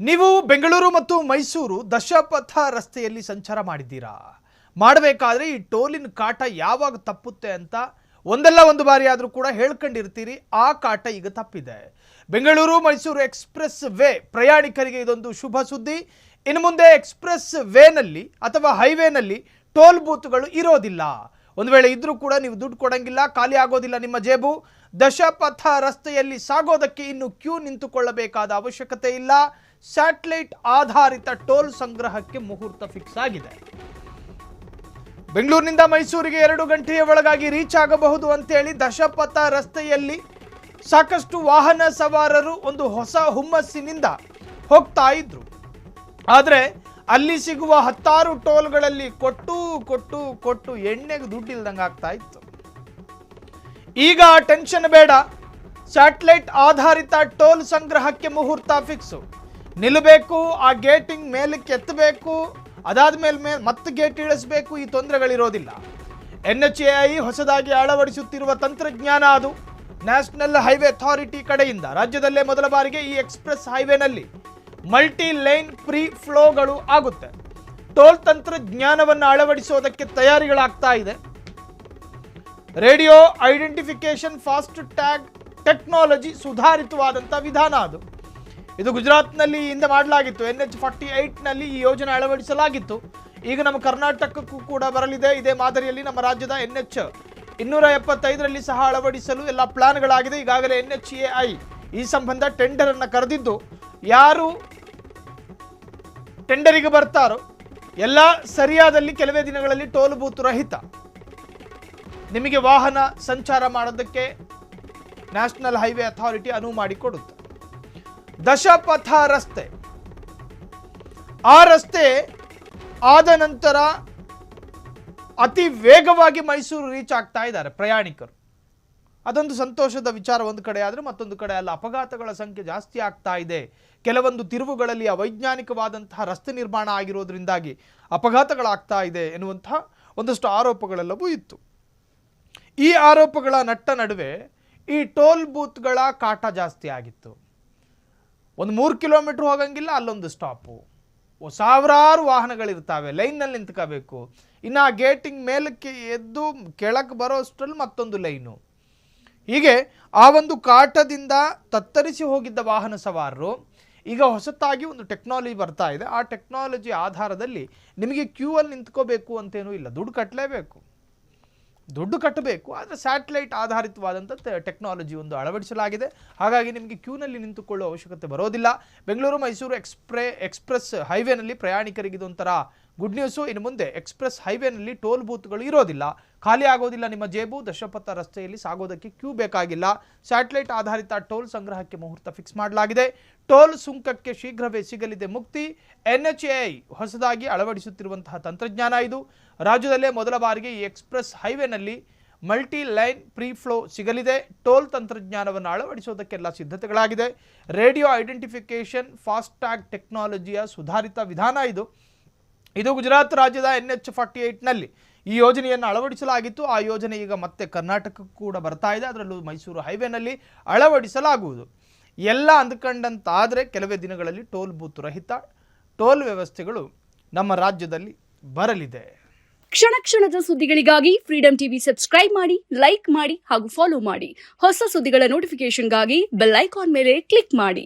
ನೀವು ಬೆಂಗಳೂರು ಮತ್ತು ಮೈಸೂರು ದಶಪಥ ರಸ್ತೆಯಲ್ಲಿ ಸಂಚಾರ ಮಾಡಿದ್ದೀರಾ? ಮಾಡಬೇಕಾದ್ರೆ ಈ ಟೋಲಿನ ಕಾಟ ಯಾವಾಗ ತಪ್ಪುತ್ತೆ ಅಂತ ಒಂದಲ್ಲ ಒಂದು ಬಾರಿ ಆದರೂ ಕೂಡ ಹೇಳ್ಕೊಂಡಿರ್ತೀರಿ. ಆ ಕಾಟ ಈಗ ತಪ್ಪಿದೆ. ಬೆಂಗಳೂರು ಮೈಸೂರು ಎಕ್ಸ್‌ಪ್ರೆಸ್ ವೇ ಪ್ರಯಾಣಿಕರಿಗೆ ಇದೊಂದು ಶುಭ ಸುದ್ದಿ. ಇನ್ನು ಮುಂದೆ ಎಕ್ಸ್‌ಪ್ರೆಸ್ ವೇನಲ್ಲಿ ಅಥವಾ ಹೈವೇನಲ್ಲಿ ಟೋಲ್ ಬೂತ್ಗಳು ಇರೋದಿಲ್ಲ. ಒಂದು ವೇಳೆ ಇದ್ರೂ ಕೂಡ ನೀವು ದುಡ್ಡು ಕೊಡಂಗಿಲ್ಲ, ಖಾಲಿ ಆಗೋದಿಲ್ಲ ನಿಮ್ಮ ಜೇಬು. ದಶಪಥ ರಸ್ತೆಯಲ್ಲಿ ಸಾಗೋದಕ್ಕೆ ಇನ್ನು ಕ್ಯೂ ನಿಂತುಕೊಳ್ಳಬೇಕಾದ ಅವಶ್ಯಕತೆ ಇಲ್ಲ. ಸ್ಯಾಟಲೈಟ್ ಆಧಾರಿತ ಟೋಲ್ ಸಂಗ್ರಹಕ್ಕೆ ಮುಹೂರ್ತ ಫಿಕ್ಸ್ ಆಗಿದೆ. ಬೆಂಗಳೂರಿನಿಂದ ಮೈಸೂರಿಗೆ 2 ಗಂಟೆಯ ಒಳಗಾಗಿ ರೀಚ್ ಆಗಬಹುದು ಅಂತೇಳಿ ದಶಪಥ ರಸ್ತೆಯಲ್ಲಿ ಸಾಕಷ್ಟು ವಾಹನ ಸವಾರರು ಒಂದು ಹೊಸ ಹುಮ್ಮಸ್ಸಿನಿಂದ ಹೋಗ್ತಾ ಇದ್ರು. ಆದರೆ ಅಲ್ಲಿ ಸಿಗುವ 10 ಟೋಲ್ಗಳಲ್ಲಿ ಕೊಟ್ಟು ಎಣ್ಣೆಗೆ ದುಡ್ಡಿಲ್ದಂಗೆ ಆಗ್ತಾ ಇತ್ತು. ಈಗ ಟೆನ್ಷನ್ ಬೇಡ, ಸ್ಯಾಟಲೈಟ್ ಆಧಾರಿತ ಟೋಲ್ ಸಂಗ್ರಹಕ್ಕೆ ಮುಹೂರ್ತ ಫಿಕ್ಸು. ನಿಲ್ಲಬೇಕು, ಆ ಗೇಟಿಂಗ್ ಮೇಲಕ್ಕೆ ಎತ್ತಬೇಕು, ಅದಾದ್ಮೇಲೆ ಮತ್ತೆ ಗೇಟ್ ಇಳಿಸಬೇಕು. ಈ ತೊಂದರೆಗಳಿರೋದಿಲ್ಲ. NHAI ಹೊಸದಾಗಿ ಅಳವಡಿಸುತ್ತಿರುವ ತಂತ್ರಜ್ಞಾನ ಅದು. ನ್ಯಾಷನಲ್ ಹೈವೇ ಅಥಾರಿಟಿ ಕಡೆಯಿಂದ ರಾಜ್ಯದಲ್ಲೇ ಮೊದಲ ಬಾರಿಗೆ ಈ ಎಕ್ಸ್‌ಪ್ರೆಸ್ ಹೈವೇನಲ್ಲಿ ಮಲ್ಟಿ ಲೈನ್ ಫ್ರೀ ಫ್ಲೋಗಳು ಆಗುತ್ತೆ. ಟೋಲ್ ತಂತ್ರಜ್ಞಾನವನ್ನು ಅಳವಡಿಸೋದಕ್ಕೆ ತಯಾರಿಗಳಾಗ್ತಾ ಇದೆ. Radio identification fast tag technology ಸುಧಾರಿತವಾದಂಥ ವಿಧಾನ ಅದು. ಇದು ಗುಜರಾತ್ನಲ್ಲಿ ಹಿಂದೆ ಮಾಡಲಾಗಿತ್ತು. NH48ನಲ್ಲಿ ಈ ಯೋಜನೆ ಅಳವಡಿಸಲಾಗಿತ್ತು. ಈಗ ನಮ್ಮ ಕರ್ನಾಟಕಕ್ಕೂ ಕೂಡ ಬರಲಿದೆ. ಇದೇ ಮಾದರಿಯಲ್ಲಿ ನಮ್ಮ ರಾಜ್ಯದ NH275ರಲ್ಲಿ ಸಹ ಅಳವಡಿಸಲು ಎಲ್ಲ ಪ್ಲಾನ್ಗಳಾಗಿದೆ. ಈಗಾಗಲೇ NHAI ಈ ಸಂಬಂಧ ಟೆಂಡರ್ ಅನ್ನು ಕರೆದಿದ್ದು, ಯಾರು ಟೆಂಡರಿಗೆ ಬರ್ತಾರೋ ಎಲ್ಲ ಸರಿಯಾದಲ್ಲಿ ಕೆಲವೇ ದಿನಗಳಲ್ಲಿ ಟೋಲ್ ಬೂತ್ ರಹಿತ ನಿಮಗೆ ವಾಹನ ಸಂಚಾರ ಮಾಡೋದಕ್ಕೆ ನ್ಯಾಷನಲ್ ಹೈವೇ ಅಥಾರಿಟಿ ಅನುವು ಮಾಡಿಕೊಡುತ್ತೆ. ದಶಪಥ ರಸ್ತೆ, ಆ ರಸ್ತೆ ಆದ ನಂತರ ಅತಿ ವೇಗವಾಗಿ ಮೈಸೂರು ರೀಚ್ ಆಗ್ತಾ ಇದ್ದಾರೆ ಪ್ರಯಾಣಿಕರು. ಅದೊಂದು ಸಂತೋಷದ ವಿಚಾರ ಒಂದು ಕಡೆ. ಆದರೆ ಮತ್ತೊಂದು ಕಡೆ ಅಲ್ಲ, ಅಪಘಾತಗಳ ಸಂಖ್ಯೆ ಜಾಸ್ತಿ ಆಗ್ತಾ ಇದೆ. ಕೆಲವೊಂದು ತಿರುವುಗಳಲ್ಲಿ ಅವೈಜ್ಞಾನಿಕವಾದಂತಹ ರಸ್ತೆ ನಿರ್ಮಾಣ ಆಗಿರೋದ್ರಿಂದಾಗಿ ಅಪಘಾತಗಳಾಗ್ತಾ ಇದೆ ಎನ್ನುವಂತಹ ಒಂದಷ್ಟು ಆರೋಪಗಳೆಲ್ಲವೂ ಇತ್ತು. ಈ ಆರೋಪಗಳ ನಡುವೆ ಈ ಟೋಲ್ ಬೂತ್ಗಳ ಕಾಟ ಜಾಸ್ತಿ ಆಗಿತ್ತು. ಒಂದು 3 ಕಿಲೋಮೀಟರ್ ಹೋಗಂಗಿಲ್ಲ, ಅಲ್ಲೊಂದು ಸ್ಟಾಪು, ಸಾವಿರಾರು ವಾಹನಗಳಿರ್ತಾವೆ, ಲೈನ್ನಲ್ಲಿ ನಿಂತ್ಕೋಬೇಕು. ಇನ್ನು ಆ ಗೇಟಿಂಗ್ ಮೇಲಕ್ಕೆ ಎದ್ದು ಕೆಳಕ್ಕೆ ಬರೋಷ್ಟರಲ್ಲಿ ಮತ್ತೊಂದು ಲೈನು. ಹೀಗೆ ಆ ಒಂದು ಕಾಟದಿಂದ ತತ್ತರಿಸಿ ಹೋಗಿದ್ದ ವಾಹನ ಸವಾರರು ಈಗ ಹೊಸತಾಗಿ ಒಂದು ಟೆಕ್ನಾಲಜಿ ಬರ್ತಾ ಇದೆ. ಆ ಟೆಕ್ನಾಲಜಿ ಆಧಾರದಲ್ಲಿ ನಿಮಗೆ ಕ್ಯೂ ಅಲ್ಲಿ ನಿಂತ್ಕೋಬೇಕು ಅಂತೇನೂ ಇಲ್ಲ, ದುಡ್ಡು ಕಟ್ಟಬೇಕು. ಆದರೆ ಸ್ಯಾಟಲೈಟ್ ಆಧಾರಿತವಾದಂಥ ಟೆಕ್ನಾಲಜಿ ಒಂದು ಅಳವಡಿಸಲಾಗಿದೆ. ಹಾಗಾಗಿ ನಿಮಗೆ ಕ್ಯೂನಲ್ಲಿ ನಿಂತುಕೊಳ್ಳುವ ಅವಶ್ಯಕತೆ ಬರೋದಿಲ್ಲ. ಬೆಂಗಳೂರು ಮೈಸೂರು ಎಕ್ಸ್‌ಪ್ರೆಸ್ ಹೈವೇನಲ್ಲಿ ಪ್ರಯಾಣಿಕರಿಗೆ ಇದೊಂಥರ ಗುಡ್ ನ್ಯೂಸು. ಇನ್ನು ಮುಂದೆ ಎಕ್ಸ್‌ಪ್ರೆಸ್ ಹೈವೇನಲ್ಲಿ ಟೋಲ್ ಬೂತ್ಗಳು ಇರೋದಿಲ್ಲ, ಖಾಲಿ ಆಗೋದಿಲ್ಲ ನಿಮ್ಮ ಜೇಬು. ದಶಪಥ ರಸ್ತೆಯಲ್ಲಿ ಸಾಗೋದಕ್ಕೆ ಕ್ಯೂ ಬೇಕಾಗಿಲ್ಲ. ಸ್ಯಾಟಲೈಟ್ ಆಧಾರಿತ ಟೋಲ್ ಸಂಗ್ರಹಕ್ಕೆ ಮುಹೂರ್ತ ಫಿಕ್ಸ್ ಮಾಡಲಾಗಿದೆ. ಟೋಲ್ ಸುಂಕಕ್ಕೆ ಶೀಘ್ರವೇ ಸಿಗಲಿದೆ ಮುಕ್ತಿ. NHAI ಹೊಸದಾಗಿ ಅಳವಡಿಸುತ್ತಿರುವಂತಹ ತಂತ್ರಜ್ಞಾನ ಇದು. ರಾಜ್ಯದಲ್ಲೇ ಮೊದಲ ಬಾರಿಗೆ ಈ ಎಕ್ಸ್‌ಪ್ರೆಸ್ ಹೈವೇನಲ್ಲಿ ಮಲ್ಟಿ ಲೈನ್ ಫ್ರೀ ಫ್ಲೋ ಸಿಗಲಿದೆ. ಟೋಲ್ ತಂತ್ರಜ್ಞಾನವನ್ನು ಅಳವಡಿಸೋದಕ್ಕೆಲ್ಲ ಸಿದ್ಧತೆಗಳಾಗಿದೆ. ರೇಡಿಯೋ ಐಡೆಂಟಿಫಿಕೇಶನ್ ಫಾಸ್ಟ್ ಟ್ಯಾಗ್ ಟೆಕ್ನಾಲಜಿಯ ಸುಧಾರಿತ ವಿಧಾನ ಇದು ಗುಜರಾತ್ ರಾಜ್ಯದ NH48ನಲ್ಲಿ ಈ ಯೋಜನೆಯನ್ನು ಅಳವಡಿಸಲಾಗಿತ್ತು. ಆ ಯೋಜನೆ ಈಗ ಮತ್ತೆ ಕರ್ನಾಟಕಕ್ಕೂ ಕೂಡ ಬರ್ತಾ ಇದೆ. ಅದರಲ್ಲೂ ಮೈಸೂರು ಹೈವೇನಲ್ಲಿ ಅಳವಡಿಸಲಾಗುವುದು. ಎಲ್ಲ ಅಂದುಕೊಂಡಂತಾದರೆ ಕೆಲವೇ ದಿನಗಳಲ್ಲಿ ಟೋಲ್ ಬೂತ್ ರಹಿತ ಟೋಲ್ ವ್ಯವಸ್ಥೆಗಳು ನಮ್ಮ ರಾಜ್ಯದಲ್ಲಿ ಬರಲಿದೆ. ಕ್ಷಣ ಕ್ಷಣದ ಸುದ್ದಿಗಳಿಗಾಗಿ ಫ್ರೀಡಂ ಟಿವಿ ಸಬ್ಸ್ಕ್ರೈಬ್ ಮಾಡಿ, ಲೈಕ್ ಮಾಡಿ ಹಾಗೂ ಫಾಲೋ ಮಾಡಿ. ಹೊಸ ಸುದ್ದಿಗಳ ನೋಟಿಫಿಕೇಶನ್ಗಾಗಿ ಬೆಲ್ ಐಕಾನ್ ಮೇಲೆ ಕ್ಲಿಕ್ ಮಾಡಿ.